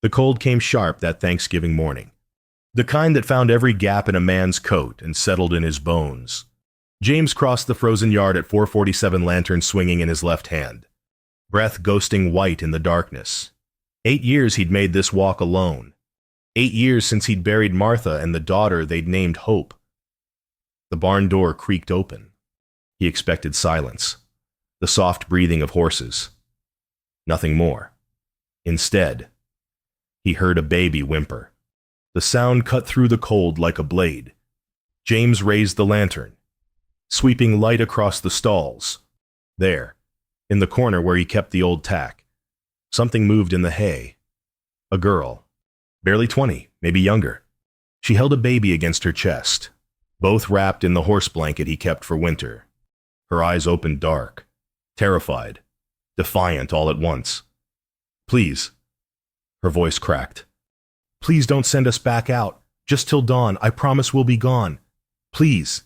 The cold came sharp that Thanksgiving morning, the kind that found every gap in a man's coat and settled in his bones. James crossed the frozen yard at 447, lantern swinging in his left hand, breath ghosting white in the darkness. 8 years he'd made this walk alone. 8 years since he'd buried Martha and the daughter they'd named Hope. The barn door creaked open. He expected silence, the soft breathing of horses. Nothing more. Instead, he heard a baby whimper. The sound cut through the cold like a blade. James raised the lantern, sweeping light across the stalls. There, in the corner where he kept the old tack, something moved in the hay. A girl, barely 20, maybe younger. She held a baby against her chest, both wrapped in the horse blanket he kept for winter. Her eyes opened dark, terrified, defiant all at once. "Please," her voice cracked. "Please don't send us back out. Just till dawn. I promise we'll be gone. Please."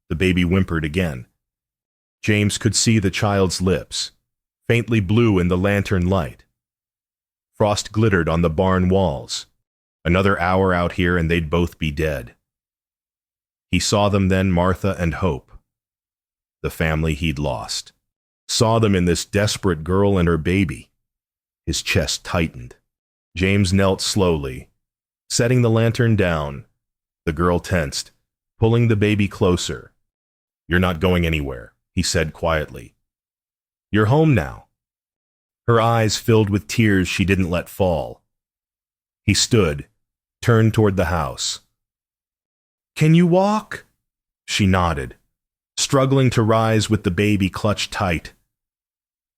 The baby whimpered again. James could see the child's lips, faintly blue in the lantern light. Frost glittered on the barn walls. Another hour out here and they'd both be dead. He saw them then, Martha and Hope, the family he'd lost. Saw them in this desperate girl and her baby. His chest tightened. James knelt slowly, setting the lantern down. The girl tensed, pulling the baby closer. "You're not going anywhere," he said quietly. "You're home now." Her eyes filled with tears she didn't let fall. He stood, turned toward the house. "Can you walk?" She nodded, struggling to rise with the baby clutched tight.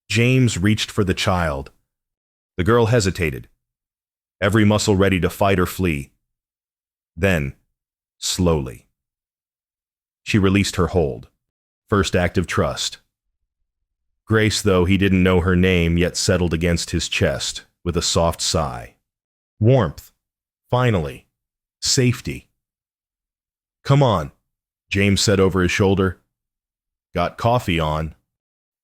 James reached for the child. The girl hesitated, every muscle ready to fight or flee. Then, slowly, she released her hold. First act of trust. Grace, though he didn't know her name, yet settled against his chest with a soft sigh. Warmth. Finally. Safety. "Come on," James said over his shoulder. "Got coffee on."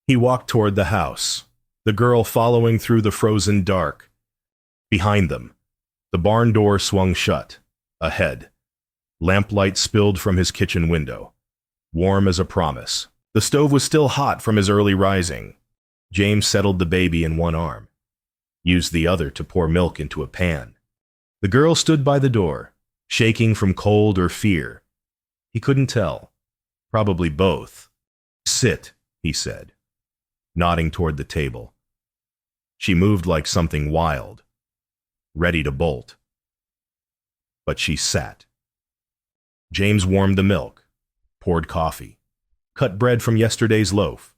He walked toward the house, the girl following through the frozen dark. Behind them, the barn door swung shut. Ahead, lamplight spilled from his kitchen window, warm as a promise. The stove was still hot from his early rising. James settled the baby in one arm, used the other to pour milk into a pan. The girl stood by the door, shaking from cold or fear. He couldn't tell. Probably both. "Sit," he said, nodding toward the table. She moved like something wild, ready to bolt. But she sat. James warmed the milk, poured coffee, cut bread from yesterday's loaf.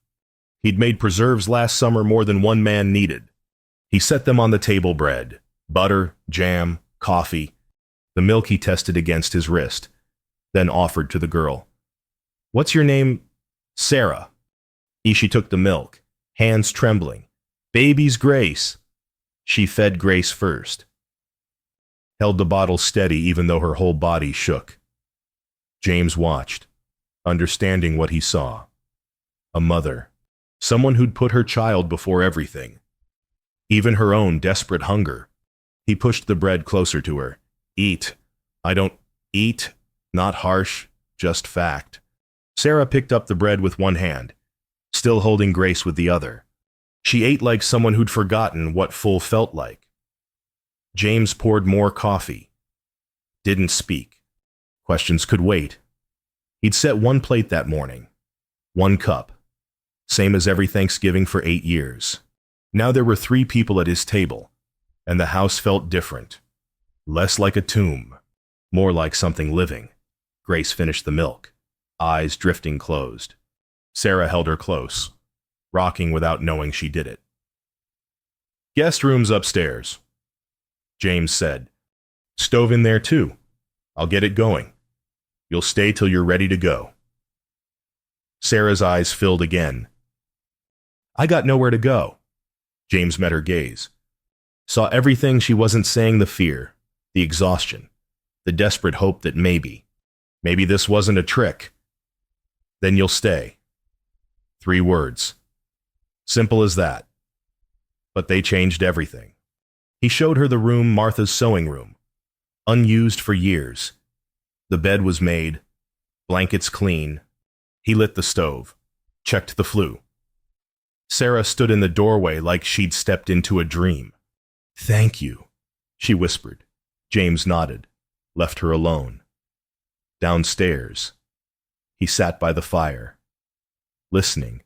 He'd made preserves last summer more than one man needed. He set them on the table, bread, butter, jam, coffee. The milk he tested against his wrist, then offered to the girl. "What's your name?" "Sarah." She took the milk, hands trembling. "Baby's Grace." She fed Grace first. Held the bottle steady even though her whole body shook. James watched, understanding what he saw. A mother. Someone who'd put her child before everything. Even her own desperate hunger. He pushed the bread closer to her. "Eat." "I don't eat." Not harsh, just fact. Sarah picked up the bread with one hand, still holding Grace with the other. She ate like someone who'd forgotten what full felt like. James poured more coffee. Didn't speak. Questions could wait. He'd set one plate that morning. One cup. Same as every Thanksgiving for 8 years. Now there were 3 people at his table, and the house felt different. Less like a tomb, more like something living. Grace finished the milk, eyes drifting closed. Sarah held her close, rocking without knowing she did it. "Guest room's upstairs," James said. "Stove in there too. I'll get it going. You'll stay till you're ready to go." Sarah's eyes filled again. "I got nowhere to go." James met her gaze. Saw everything she wasn't saying, the fear, the exhaustion, the desperate hope that maybe this wasn't a trick. "Then you'll stay." 3 words. Simple as that. But they changed everything. He showed her the room, Martha's sewing room, unused for years. The bed was made, blankets clean. He lit the stove, checked the flue. Sarah stood in the doorway like she'd stepped into a dream. "Thank you," she whispered. James nodded, left her alone. Downstairs, he sat by the fire, listening.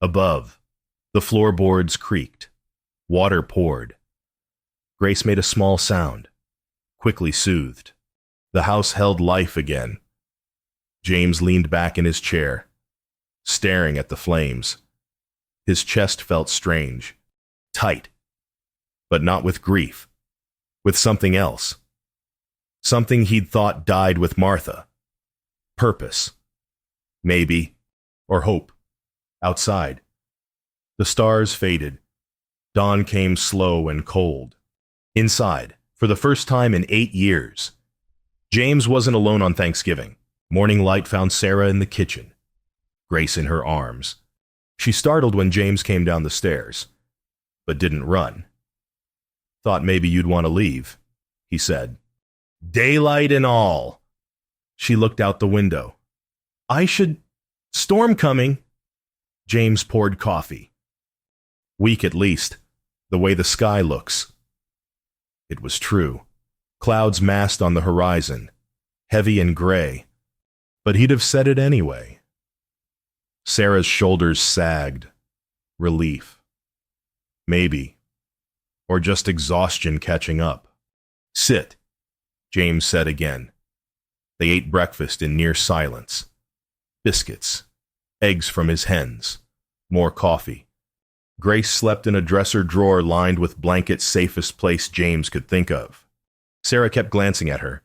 Above, the floorboards creaked. Water poured. Grace made a small sound, quickly soothed. The house held life again. James leaned back in his chair, staring at the flames. His chest felt strange, tight, but not with grief, with something else. Something he'd thought died with Martha. Purpose, maybe, or hope. Outside, the stars faded. Dawn came slow and cold. Inside, for the first time in 8 years, James wasn't alone on Thanksgiving. Morning light found Sarah in the kitchen, Grace in her arms. She startled when James came down the stairs, but didn't run. "Thought maybe you'd want to leave," he said. "Daylight and all." She looked out the window. Storm coming." James poured coffee. "Weak at least, the way the sky looks." It was true. Clouds massed on the horizon, heavy and gray, but he'd have said it anyway. Sarah's shoulders sagged. Relief. Maybe. Or just exhaustion catching up. "Sit," James said again. They ate breakfast in near silence. Biscuits, eggs from his hens, more coffee. Grace slept in a dresser drawer lined with blankets, safest place James could think of. Sarah kept glancing at her,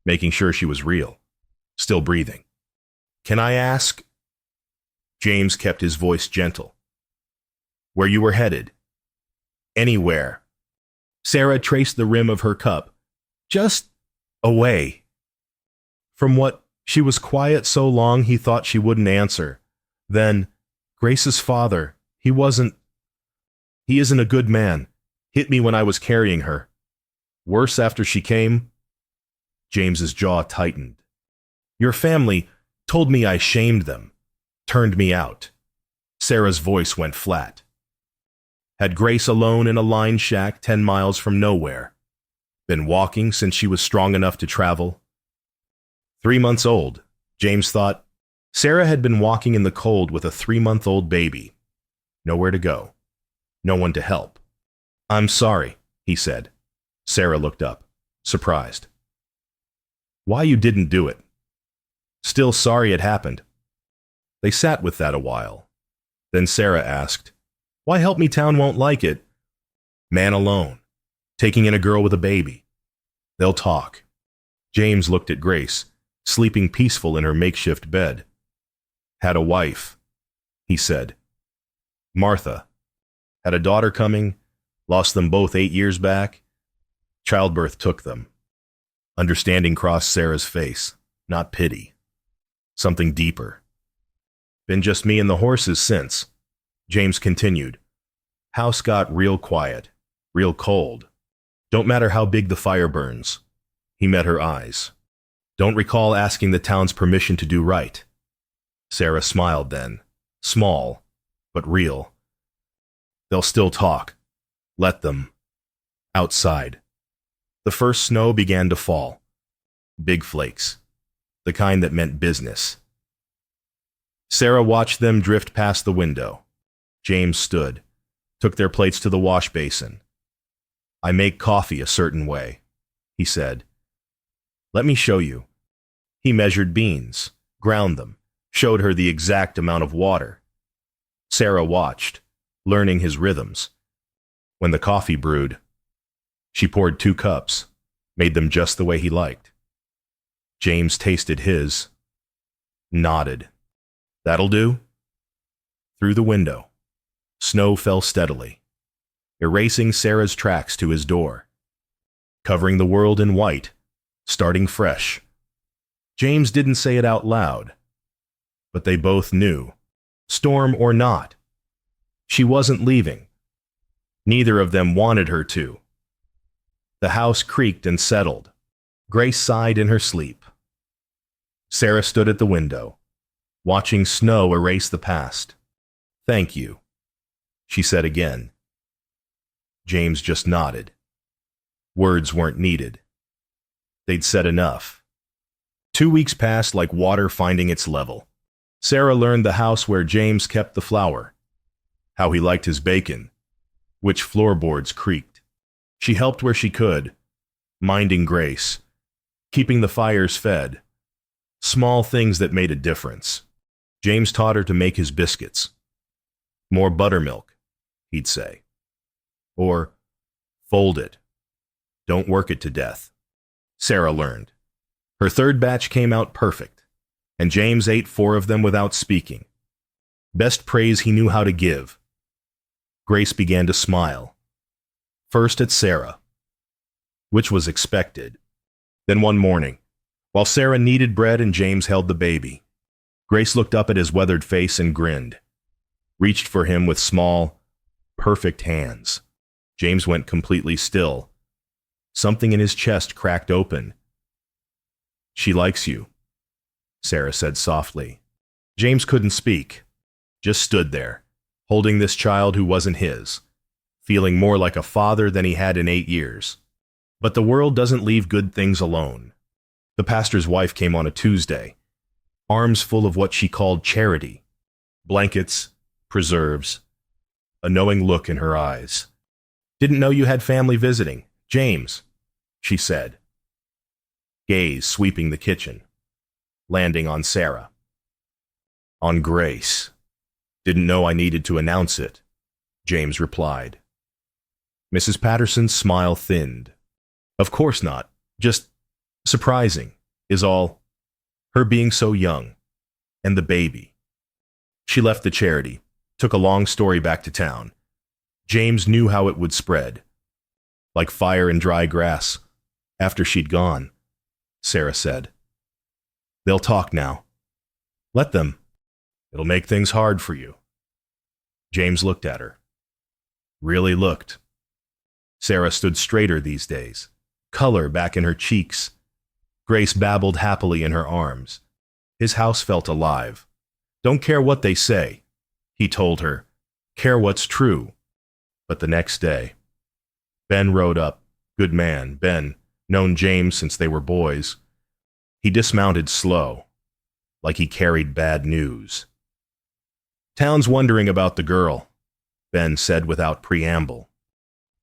making sure she was real, still breathing. "Can I ask?" James kept his voice gentle. "Where you were headed?" "Anywhere." Sarah traced the rim of her cup. "Just away." From what she was quiet so long he thought she wouldn't answer. Then, "Grace's father, he isn't a good man. Hit me when I was carrying her. Worse after she came." James's jaw tightened. "Your family told me I shamed them, turned me out." Sarah's voice went flat. Had Grace alone in a line shack 10 miles from nowhere. Been walking since she was strong enough to travel. 3 months old, James thought. Sarah had been walking in the cold with a 3-month-old baby. Nowhere to go. No one to help. "I'm sorry," he said. Sarah looked up, surprised. "Why you didn't do it?" "Still sorry it happened." They sat with that a while. Then Sarah asked, "Why Help Me Town won't like it?" "Man alone, taking in a girl with a baby. They'll talk." James looked at Grace, sleeping peaceful in her makeshift bed. "Had a wife," he said. "Martha. Had a daughter coming, lost them both 8 years back. Childbirth took them." Understanding crossed Sarah's face, not pity. Something deeper. "Been just me and the horses since." James continued. "House got real quiet, real cold. Don't matter how big the fire burns." He met her eyes. "Don't recall asking the town's permission to do right." Sarah smiled then, small, but real. "They'll still talk. Let them." Outside. The first snow began to fall. Big flakes. The kind that meant business. Sarah watched them drift past the window. James stood, took their plates to the wash basin. "I make coffee a certain way," he said. "Let me show you." He measured beans, ground them, showed her the exact amount of water. Sarah watched, learning his rhythms. When the coffee brewed, she poured 2 cups, made them just the way he liked. James tasted his, nodded. "That'll do?" Through the window, snow fell steadily, erasing Sarah's tracks to his door, covering the world in white, starting fresh. James didn't say it out loud, but they both knew, storm or not, she wasn't leaving. Neither of them wanted her to. The house creaked and settled. Grace sighed in her sleep. Sarah stood at the window, watching snow erase the past. "Thank you," she said again. James just nodded. Words weren't needed. They'd said enough. 2 weeks passed like water finding its level. Sarah learned the house where James kept the flour, how he liked his bacon, which floorboards creaked. She helped where she could, minding Grace, keeping the fires fed, small things that made a difference. James taught her to make his biscuits. "More buttermilk," he'd say. Or, "Fold it. Don't work it to death." Sarah learned. Her third batch came out perfect, and James ate 4 of them without speaking. Best praise he knew how to give. Grace began to smile. First at Sarah, which was expected. Then one morning, while Sarah kneaded bread and James held the baby, Grace looked up at his weathered face and grinned, reached for him with small, perfect hands. James went completely still. Something in his chest cracked open. "She likes you," Sarah said softly. James couldn't speak, just stood there, holding this child who wasn't his, feeling more like a father than he had in 8 years. But the world doesn't leave good things alone. The pastor's wife came on a Tuesday, arms full of what she called charity, blankets, preserves, a knowing look in her eyes. "Didn't know you had family visiting, James," she said, gaze sweeping the kitchen, landing on Sarah. "On Grace. Didn't know I needed to announce it," James replied. Mrs. Patterson's smile thinned. "Of course not. Just surprising, is all. Her being so young. And the baby." She left the charity, took a long story back to town. James knew how it would spread. Like fire in dry grass, after she'd gone, Sarah said. "They'll talk now. Let them. It'll make things hard for you." James looked at her. Really looked. Sarah stood straighter these days, color back in her cheeks. Grace babbled happily in her arms. His house felt alive. "Don't care what they say," he told her. "Care what's true." But the next day, Ben rode up. Good man, Ben, known James since they were boys. He dismounted slow, like he carried bad news. "Town's wondering about the girl," Ben said without preamble.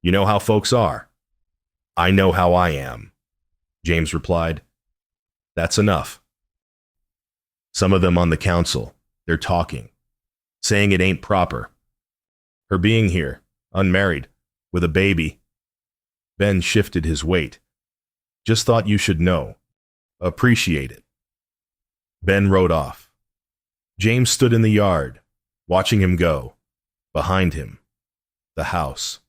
"You know how folks are." "I know how I am," James replied. "That's enough." "Some of them on the council, they're talking, saying it ain't proper. Her being here, unmarried, with a baby." Ben shifted his weight. "Just thought you should know. Appreciate it." Ben rode off. James stood in the yard, watching him go. Behind him, the house.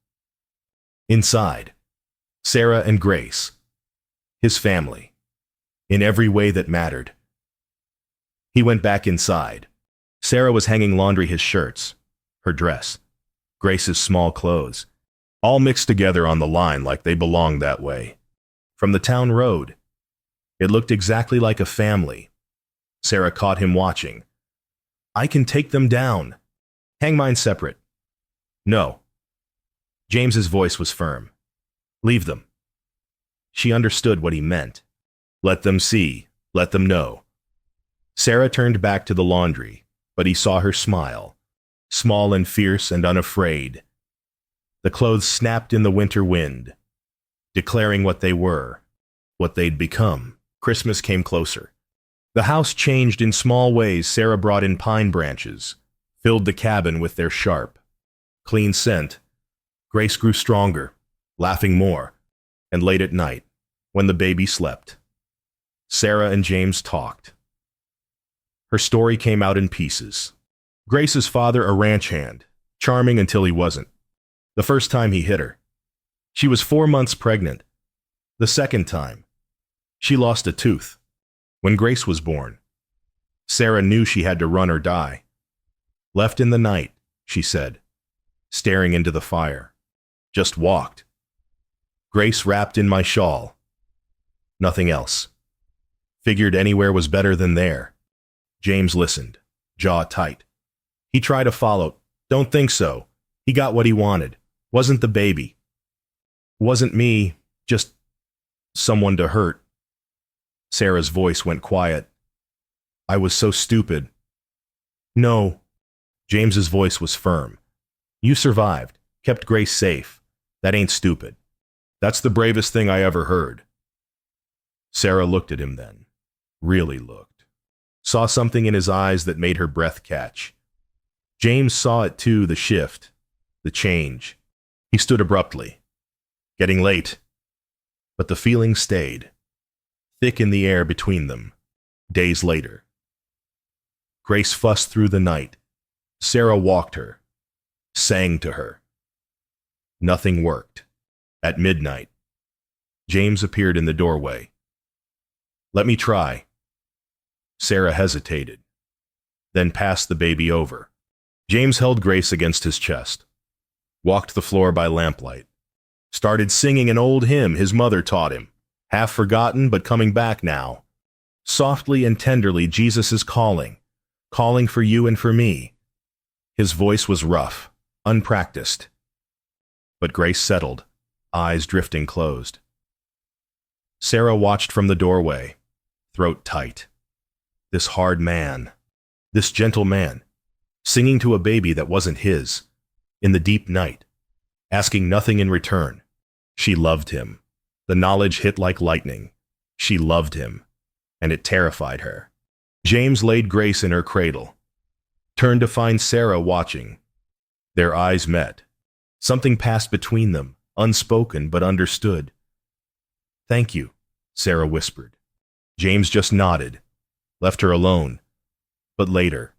Inside, Sarah and Grace. His family. In every way that mattered. He went back inside. Sarah was hanging laundry his shirts, her dress, Grace's small clothes, all mixed together on the line like they belonged that way. From the town road, it looked exactly like a family. Sarah caught him watching. "I can take them down. Hang mine separate." "No." James's voice was firm. "Leave them." She understood what he meant. Let them see, let them know. Sarah turned back to the laundry, but he saw her smile, small and fierce and unafraid. The clothes snapped in the winter wind, declaring what they were, what they'd become. Christmas came closer. The house changed in small ways. Sarah brought in pine branches, filled the cabin with their sharp, clean scent. Grace grew stronger, laughing more, and late at night, when the baby slept, Sarah and James talked. Her story came out in pieces. Grace's father, a ranch hand, charming until he wasn't. The first time he hit her. She was 4 months pregnant. The second time, she lost a tooth. When Grace was born, Sarah knew she had to run or die. Left in the night, she said, staring into the fire. Just walked. Grace wrapped in my shawl. Nothing else. Figured anywhere was better than there. James listened, jaw tight. He tried to follow. Don't think so. He got what he wanted. Wasn't the baby. Wasn't me, just someone to hurt. Sarah's voice went quiet. I was so stupid. No. James's voice was firm. You survived, kept Grace safe. That ain't stupid. That's the bravest thing I ever heard. Sarah looked at him then. Really looked. Saw something in his eyes that made her breath catch. James saw it too, the shift, the change. He stood abruptly. Getting late. But the feeling stayed. Thick in the air between them. Days later. Grace fussed through the night. Sarah walked her. Sang to her. Nothing worked. At midnight, James appeared in the doorway. Let me try. Sarah hesitated, then passed the baby over. James held Grace against his chest, walked the floor by lamplight, started singing an old hymn his mother taught him, half forgotten but coming back now. Softly and tenderly, Jesus is calling, calling for you and for me. His voice was rough, unpracticed. But Grace settled, eyes drifting closed. Sarah watched from the doorway, throat tight. This hard man, this gentle man, singing to a baby that wasn't his, in the deep night, asking nothing in return. She loved him. The knowledge hit like lightning. She loved him, and it terrified her. James laid Grace in her cradle, turned to find Sarah watching. Their eyes met. Something passed between them, unspoken but understood. Thank you, Sarah whispered. James just nodded, left her alone. But later,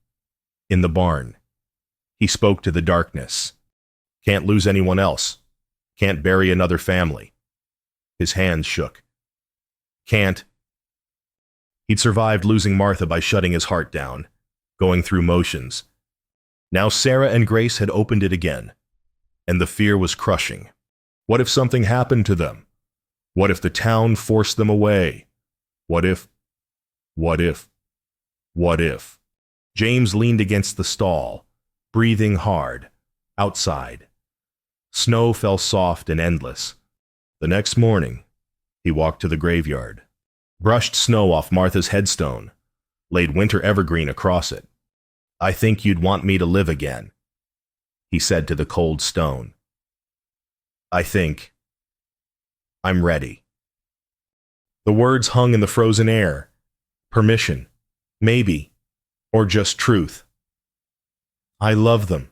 in the barn, he spoke to the darkness. Can't lose anyone else. Can't bury another family. His hands shook. Can't. He'd survived losing Martha by shutting his heart down, going through motions. Now Sarah and Grace had opened it again, and the fear was crushing. What if something happened to them? What if the town forced them away? What if? James leaned against the stall, breathing hard, outside. Snow fell soft and endless. The next morning, he walked to the graveyard, brushed snow off Martha's headstone, laid winter evergreen across it. I think you'd want me to live again, he said to the cold stone. I think I'm ready. The words hung in the frozen air. Permission, maybe, or just truth. I love them,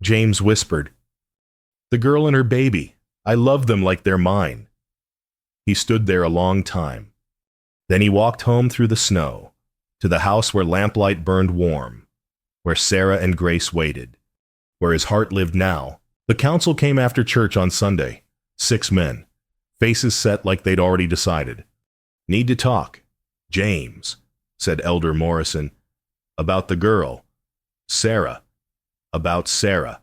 James whispered. The girl and her baby, I love them like they're mine. He stood there a long time. Then he walked home through the snow, to the house where lamplight burned warm, where Sarah and Grace waited, where his heart lived now. The council came after church on Sunday, 6 men, faces set like they'd already decided. Need to talk. James, said Elder Morrison, about the girl. Sarah, about Sarah.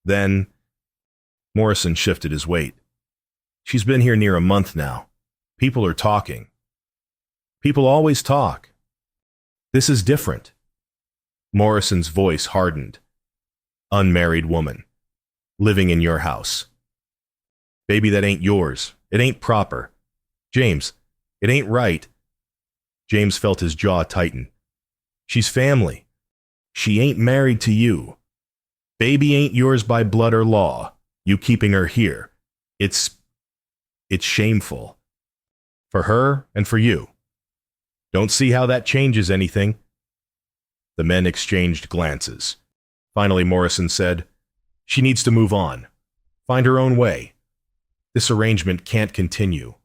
Then Morrison shifted his weight. She's been here near a month now. People are talking. People always talk. This is different. Morrison's voice hardened. Unmarried woman. Living in your house. Baby, that ain't yours. It ain't proper. James, it ain't right. James felt his jaw tighten. She's family. She ain't married to you. Baby ain't yours by blood or law. You keeping her here. It's shameful. For her and for you. Don't see how that changes anything. The men exchanged glances. Finally, Morrison said, she needs to move on. Find her own way. This arrangement can't continue.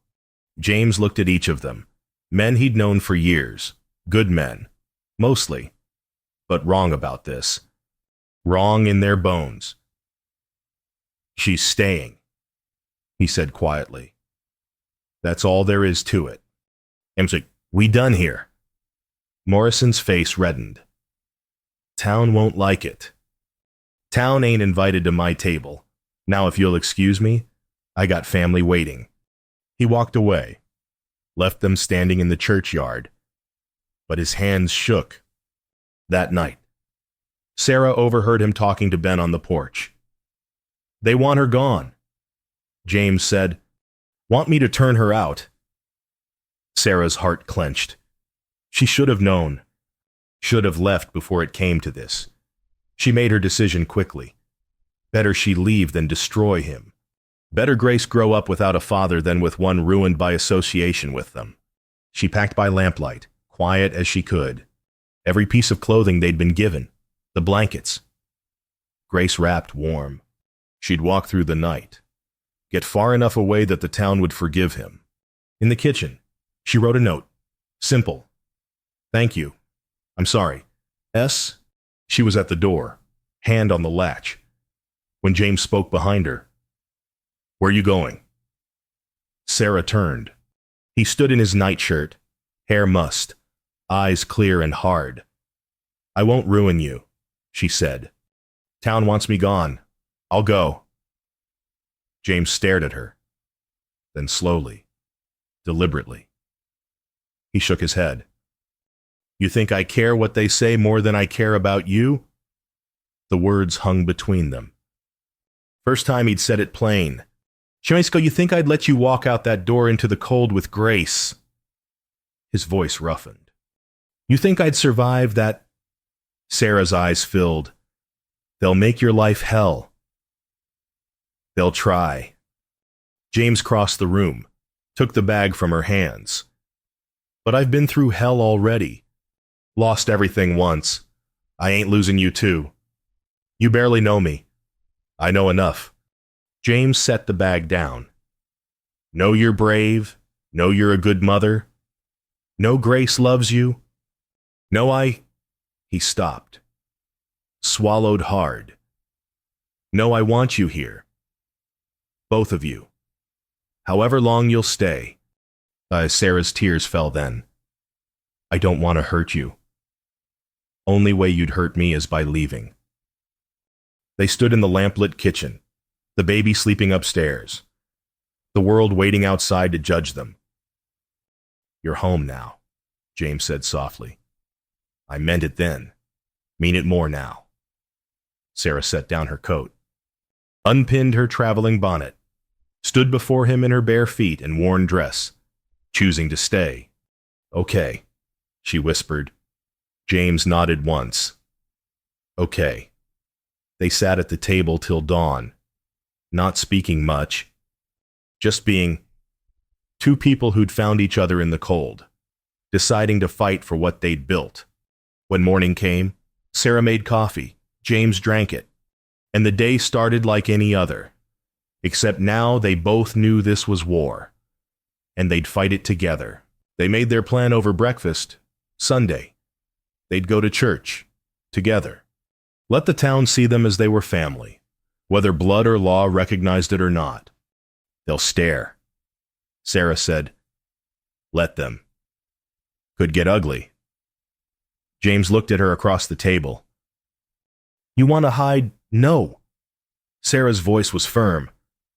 James looked at each of them. Men he'd known for years. Good men. Mostly. But wrong about this. Wrong in their bones. She's staying, he said quietly. That's all there is to it. James like, we done here. Morrison's face reddened. Town won't like it. Town ain't invited to my table. Now if you'll excuse me, I got family waiting. He walked away, left them standing in the churchyard, but his hands shook. That night, Sarah overheard him talking to Ben on the porch. They want her gone. James said, want me to turn her out. Sarah's heart clenched. She should have known. Should have left before it came to this. She made her decision quickly. Better she leave than destroy him. Better Grace grow up without a father than with one ruined by association with them. She packed by lamplight, quiet as she could. Every piece of clothing they'd been given. The blankets. Grace wrapped warm. She'd walk through the night. Get far enough away that the town would forgive him. In the kitchen, she wrote a note. Simple. Thank you. I'm sorry. S. She was at the door, hand on the latch, when James spoke behind her. Where you going? Sarah turned. He stood in his nightshirt, hair mussed, eyes clear and hard. I won't ruin you, she said. Town wants me gone. I'll go. James stared at her. Then slowly, deliberately, he shook his head. You think I care what they say more than I care about you? The words hung between them. First time he'd said it plain. Shemisko, you think I'd let you walk out that door into the cold with Grace? His voice roughened. You think I'd survive that? Sarah's eyes filled. They'll make your life hell. They'll try. James crossed the room, took the bag from her hands. But I've been through hell already. Lost everything once. I ain't losing you too. You barely know me. I know enough. James set the bag down. Know you're brave. Know you're a good mother. Know Grace loves you. Know He stopped. Swallowed hard. Know I want you here. Both of you. However long you'll stay. Sarah's tears fell then. I don't want to hurt you. Only way you'd hurt me is by leaving. They stood in the lamplit kitchen, the baby sleeping upstairs, the world waiting outside to judge them. You're home now, James said softly. I meant it then. Mean it more now. Sarah set down her coat, unpinned her traveling bonnet, stood before him in her bare feet and worn dress, choosing to stay. Okay, she whispered. James nodded once. Okay. They sat at the table till dawn, not speaking much, just being two people who'd found each other in the cold, deciding to fight for what they'd built. When morning came, Sarah made coffee, James drank it, and the day started like any other, except now they both knew this was war, and they'd fight it together. They made their plan over breakfast, Sunday. They'd go to church, together. Let the town see them as they were family, whether blood or law recognized it or not. They'll stare. Sarah said, let them. Could get ugly. James looked at her across the table. You want to hide? No. Sarah's voice was firm.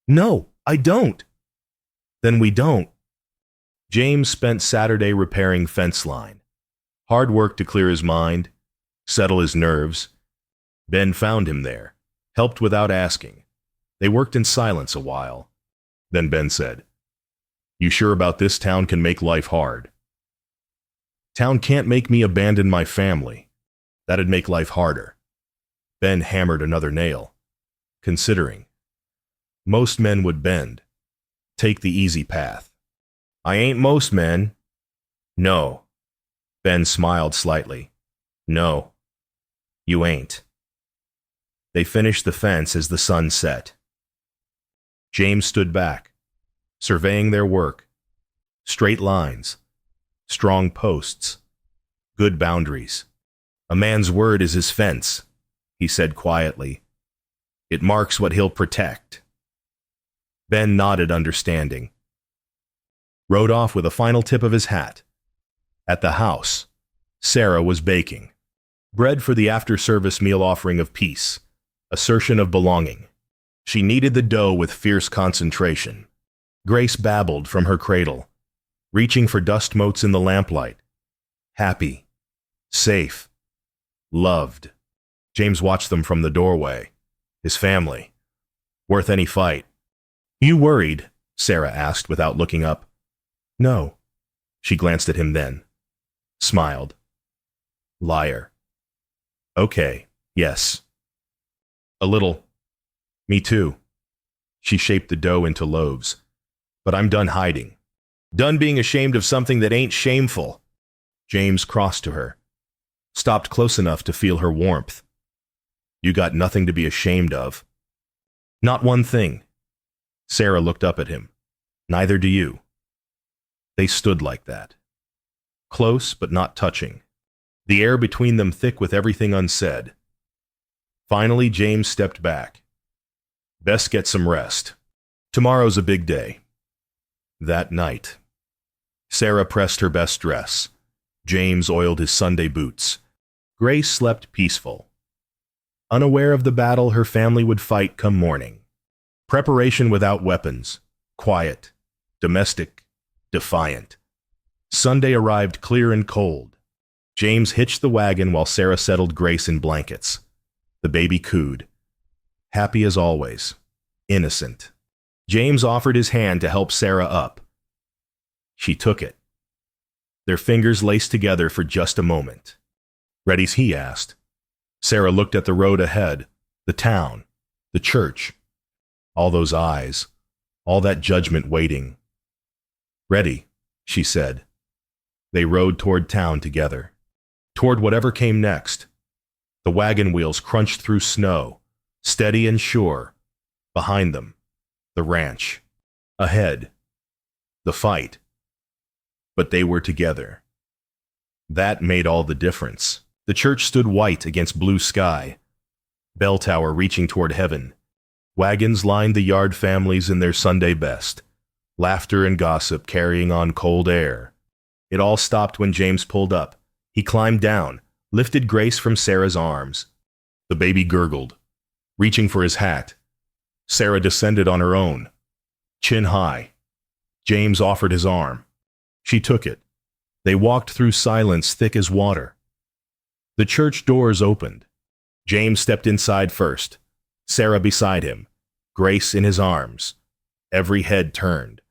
No, I don't. Then we don't. James spent Saturday repairing fence line. Hard work to clear his mind, settle his nerves. Ben found him there, helped without asking. They worked in silence a while. Then Ben said, You sure about this town can make life hard? Town can't make me abandon my family. That'd make life harder. Ben hammered another nail, considering. Most men would bend, take the easy path. I ain't most men. No. Ben smiled slightly. No, you ain't. They finished the fence as the sun set. James stood back, surveying their work. Straight lines, strong posts, good boundaries. A man's word is his fence, he said quietly. It marks what he'll protect. Ben nodded understanding. Rode off with a final tip of his hat. At the house, Sarah was baking. Bread for the after-service meal offering of peace, assertion of belonging. She kneaded the dough with fierce concentration. Grace babbled from her cradle, reaching for dust motes in the lamplight. Happy, safe, loved. James watched them from the doorway. His family. Worth any fight. You worried? Sarah asked without looking up. No. She glanced at him then. Smiled. Liar. Okay, yes. A little. Me too. She shaped the dough into loaves. But I'm done hiding. Done being ashamed of something that ain't shameful. James crossed to her. Stopped close enough to feel her warmth. You got nothing to be ashamed of. Not one thing. Sarah looked up at him. Neither do you. They stood like that. Close but not touching. The air between them thick with everything unsaid. Finally, James stepped back. Best get some rest. Tomorrow's a big day. That night. Sarah pressed her best dress. James oiled his Sunday boots. Grace slept peaceful. Unaware of the battle her family would fight come morning. Preparation without weapons. Quiet. Domestic. Defiant. Sunday arrived clear and cold. James hitched the wagon while Sarah settled Grace in blankets. The baby cooed. Happy as always. Innocent. James offered his hand to help Sarah up. She took it. Their fingers laced together for just a moment. Ready's he asked. Sarah looked at the road ahead, the town, the church. All those eyes, all that judgment waiting. Ready, she said. They rode toward town together. Toward whatever came next. The wagon wheels crunched through snow, steady and sure. Behind them, the ranch. Ahead, the fight. But they were together. That made all the difference. The church stood white against blue sky. Bell tower reaching toward heaven. Wagons lined the yard families in their Sunday best. Laughter and gossip carrying on cold air. It all stopped when James pulled up. He climbed down, lifted Grace from Sarah's arms. The baby gurgled, reaching for his hat. Sarah descended on her own, chin high. James offered his arm. She took it. They walked through silence thick as water. The church doors opened. James stepped inside first, Sarah beside him, Grace in his arms. Every head turned.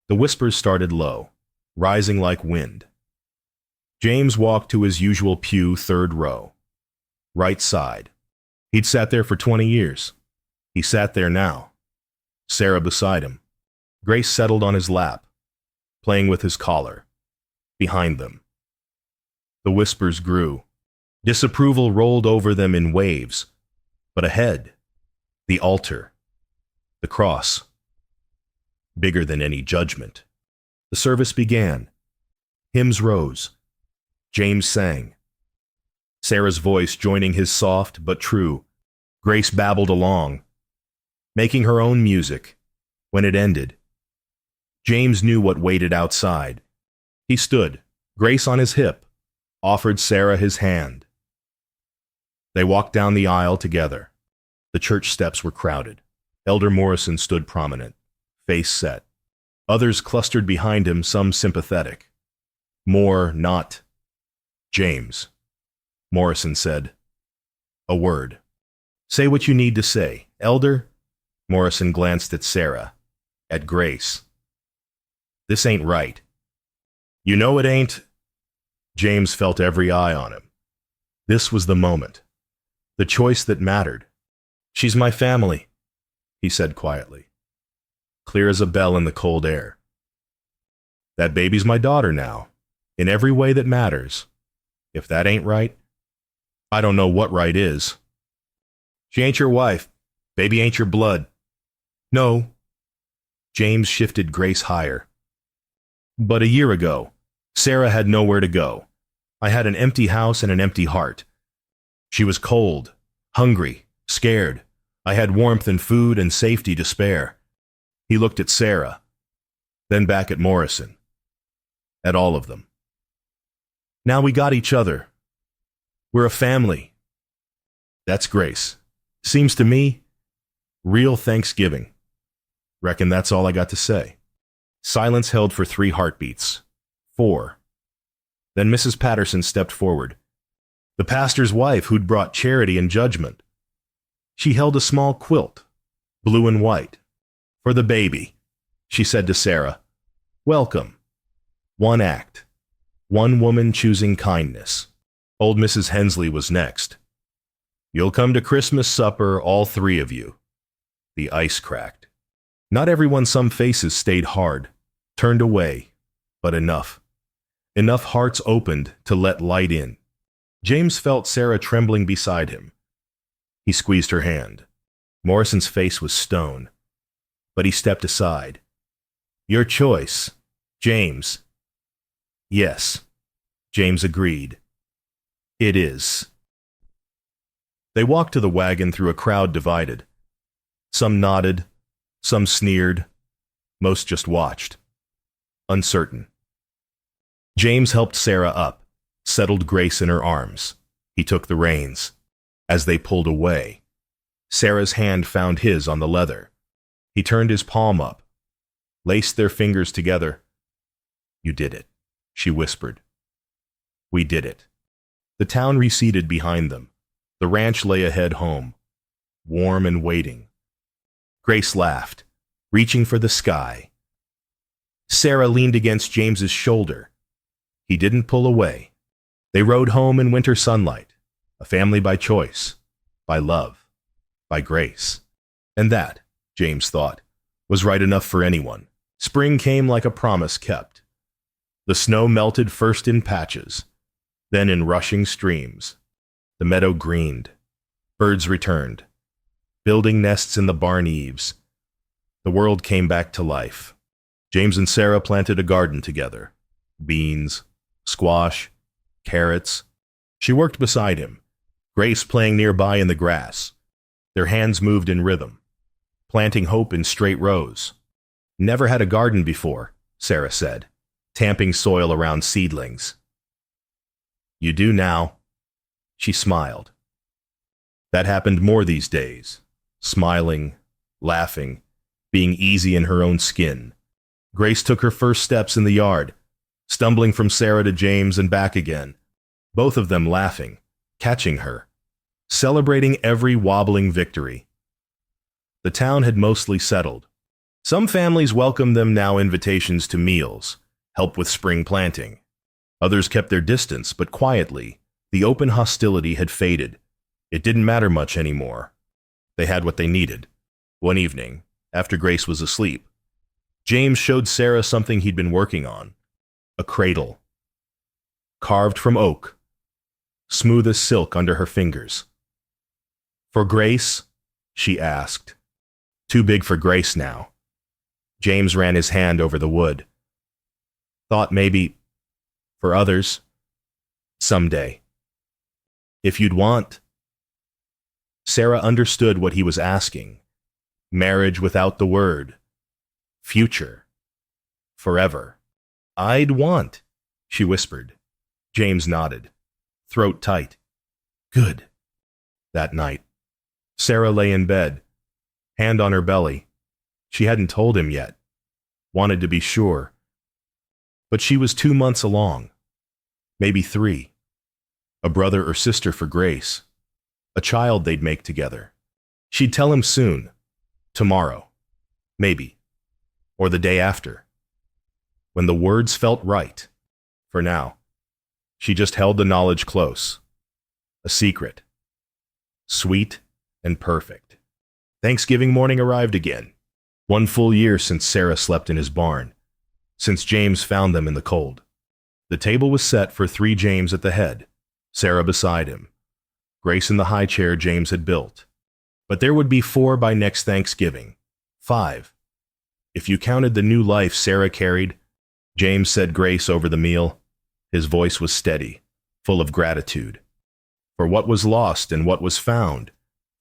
The whispers started low, rising like wind. James walked to his usual pew, third row. Right side. He'd sat there for 20 years. He sat there now. Sarah beside him. Grace settled on his lap, playing with his collar. Behind them. The whispers grew. Disapproval rolled over them in waves. But ahead, the altar. The cross. Bigger than any judgment. The service began. Hymns rose. James sang. Sarah's voice joining his soft but true. Grace babbled along, making her own music. When it ended, James knew what waited outside. He stood, Grace on his hip, offered Sarah his hand. They walked down the aisle together. The church steps were crowded. Elder Morrison stood prominent, face set. Others clustered behind him, some sympathetic. More not. James. Morrison said. A word. Say what you need to say. Elder? Morrison glanced at Sarah, at Grace. This ain't right. You know it ain't. James felt every eye on him. This was the moment. The choice that mattered. She's my family, he said quietly, clear as a bell in the cold air. That baby's my daughter now, in every way that matters. If that ain't right, I don't know what right is. She ain't your wife. Baby ain't your blood. No. James shifted Grace higher. But a year ago, Sarah had nowhere to go. I had an empty house and an empty heart. She was cold, hungry, scared. I had warmth and food and safety to spare. He looked at Sarah, then back at Morrison, at all of them. Now we got each other. We're a family. That's Grace. Seems to me, Real Thanksgiving. Reckon that's all I got to say. Silence held for 3 heartbeats. 4. Then Mrs. Patterson stepped forward. The pastor's wife who'd brought charity and judgment. She held a small quilt, blue and white. For the baby, she said to Sarah. Welcome. 1 act. 1 woman choosing kindness. Old Mrs. Hensley was next. You'll come to Christmas supper, all 3 of you. The ice cracked. Not everyone. Some faces stayed hard, turned away, but enough. Enough hearts opened to let light in. James felt Sarah trembling beside him. He squeezed her hand. Morrison's face was stone, but he stepped aside. Your choice, James. Yes, James agreed. It is. They walked to the wagon through a crowd divided. Some nodded, some sneered, most just watched. Uncertain. James helped Sarah up, settled Grace in her arms. He took the reins. As they pulled away, Sarah's hand found his on the leather. He turned his palm up, laced their fingers together. You did it, she whispered. We did it. The town receded behind them. The ranch lay ahead home, warm and waiting. Grace laughed, reaching for the sky. Sarah leaned against James's shoulder. He didn't pull away. They rode home in winter sunlight, a family by choice, by love, by grace. And that, James thought, was right enough for anyone. Spring came like a promise kept. The snow melted first in patches, then in rushing streams. The meadow greened. Birds returned, building nests in the barn eaves. The world came back to life. James and Sarah planted a garden together. Beans, squash, carrots. She worked beside him, Grace playing nearby in the grass. Their hands moved in rhythm, planting hope in straight rows. Never had a garden before, Sarah said, tamping soil around seedlings. You do now. She smiled. That happened more these days, smiling, laughing, being easy in her own skin. Grace took her first steps in the yard, stumbling from Sarah to James and back again, both of them laughing, catching her, celebrating every wobbling victory. The town had mostly settled. Some families welcomed them now invitations to meals, help with spring planting. Others kept their distance, but quietly. The open hostility had faded. It didn't matter much anymore. They had what they needed. One evening, after Grace was asleep, James showed Sarah something he'd been working on. A cradle. Carved from oak. Smooth as silk under her fingers. For Grace? She asked. Too big for Grace now. James ran his hand over the wood. Thought maybe, for others, someday. If you'd want. Sarah understood what he was asking. Marriage without the word. Future. Forever. I'd want, she whispered. James nodded, throat tight. Good. That night, Sarah lay in bed, hand on her belly. She hadn't told him yet. Wanted to be sure. But she was 2 months along. Maybe 3. A brother or sister for Grace. A child they'd make together. She'd tell him soon. Tomorrow. Maybe. Or the day after. When the words felt right. For now. She just held the knowledge close. A secret. Sweet and perfect. Thanksgiving morning arrived again. 1 full year since Sarah slept in his barn. Since James found them in the cold. The table was set for 3 James at the head. Sarah beside him, Grace in the high chair James had built. But there would be 4 by next Thanksgiving. 5. If you counted the new life Sarah carried, James said grace over the meal. His voice was steady, full of gratitude. For what was lost and what was found.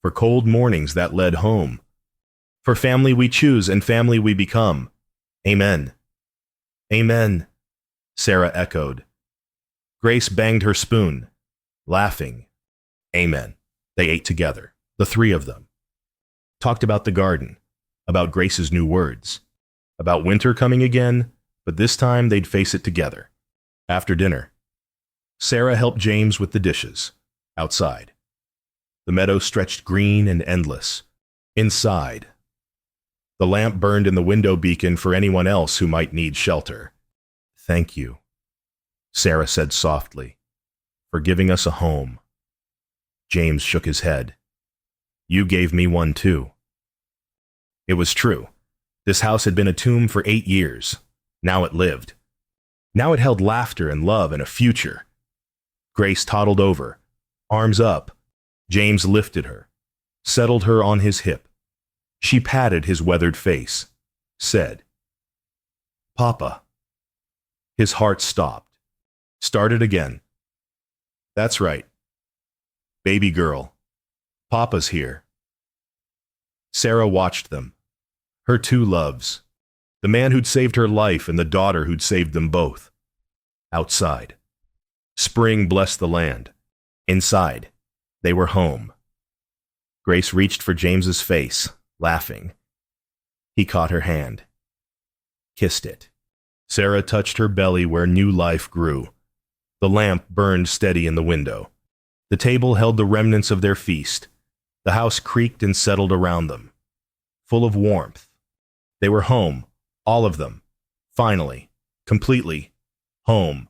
For cold mornings that led home. For family we choose and family we become. Amen. Amen, Sarah echoed. Grace banged her spoon. Laughing. Amen. They ate together, the 3 of them. Talked about the garden, about Grace's new words, about winter coming again, but this time they'd face it together. After dinner, Sarah helped James with the dishes, outside. The meadow stretched green and endless. Inside, the lamp burned in the window beacon for anyone else who might need shelter. "Thank you," Sarah said softly, "for giving us a home." James shook his head. "You gave me one too." It was true. This house had been a tomb for 8 years. Now it lived. Now it held laughter and love and a future. Grace toddled over, arms up. James lifted her, settled her on his hip. She patted his weathered face, said, "Papa." His heart stopped, started again. "That's right. Baby girl, Papa's here." Sarah watched them, her two loves, the man who'd saved her life and the daughter who'd saved them both. Outside, spring blessed the land. Inside, they were home. Grace reached for James's face, laughing. He caught her hand, kissed it. Sarah touched her belly where new life grew. The lamp burned steady in the window. The table held the remnants of their feast. The house creaked and settled around them, full of warmth. They were home, all of them, finally, completely home.